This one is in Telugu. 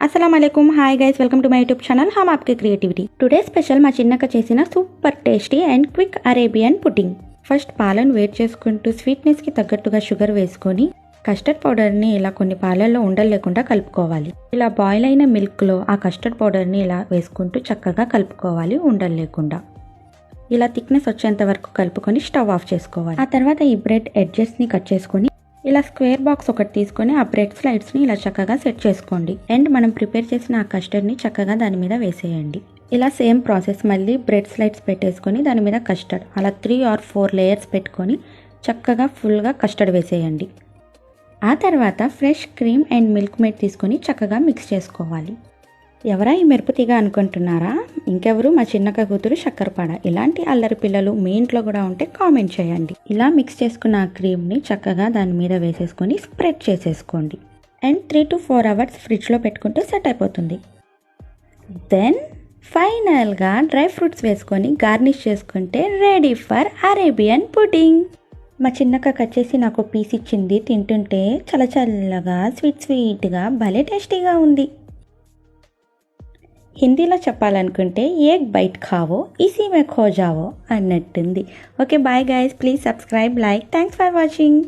अस्सलाम वालेकुम, hi guys, welcome to my YouTube channel हम आपके क्रिएटिविटी। టుడే స్పెషల్ మా చిన్నక్క చేసిన super tasty and quick Arabian pudding. First పాలను వేడి చేసుకుంటూ స్వీట్నెస్ కి తగ్గట్టుగా షుగర్ వేసుకొని కస్టర్డ్ పౌడర్ ని ఇలా కొన్ని పాలల్లో ఉండలు లేకుండా కలుపుకోవాలి। ఇలా బాయిల్ అయిన మిల్క్ లో ఆ కస్టర్డ్ పౌడర్ ని ఇలా వేసుకుంటూ చక్కగా కలుపుకోవాలి ఉండలు లేకుండా। ఇలా థిక్నెస్ వచ్చేంత వరకు కలుపుకొని స్టవ్ ఆఫ్ చేసుకోవాలి। ఆ తర్వాత ఈ బ్రెడ్ ఎడ్జెస్ ని కట్ చేసుకొని ఇలా స్క్వేర్ బాక్స్ ఒకటి తీసుకొని ఆ బ్రెడ్ స్లైడ్స్ని ఇలా చక్కగా సెట్ చేసుకోండి అండ్ మనం ప్రిపేర్ చేసిన ఆ కస్టర్డ్ని చక్కగా దాని మీద వేసేయండి। ఇలా సేమ్ ప్రాసెస్ మళ్ళీ బ్రెడ్ స్లైడ్స్ పెట్టేసుకొని దాని మీద కస్టర్డ్ అలా 3 or 4 లేయర్స్ పెట్టుకొని చక్కగా ఫుల్గా కస్టర్డ్ వేసేయండి। ఆ తర్వాత fresh cream and milk made తీసుకొని చక్కగా మిక్స్ చేసుకోవాలి। ఎవరా ఈ మెరుపుతీగ అనుకుంటున్నారా? ఇంకెవరు, మా చిన్నక్క కూతురు శక్కరపాడ। ఇలాంటి అల్లరి పిల్లలు మీ ఇంట్లో కూడా ఉంటే కామెంట్ చేయండి। ఇలా మిక్స్ చేసుకున్న ఆ క్రీమ్ని చక్కగా దాని మీద వేసేసుకొని స్ప్రెడ్ చేసేసుకోండి అండ్ 3 to 4 అవర్స్ ఫ్రిడ్జ్లో పెట్టుకుంటే సెట్ అయిపోతుంది। దెన్ ఫైనల్గా డ్రై ఫ్రూట్స్ వేసుకొని గార్నిష్ చేసుకుంటే రెడీ ఫర్ అరేబియన్ పుడ్డింగ్। మా చిన్నక్క కట్ చేసి నాకు పీస్ ఇచ్చింది, తింటుంటే చల్లగా స్వీట్గా భలే టేస్టీగా ఉంది। హిందీలో చెప్పాలనుకుంటే ఏక్ బైట్ ఖావో ఇసీ మే ఖో జావో అన్నట్టుంది। Okay, bye guys, please subscribe, like, thanks for watching.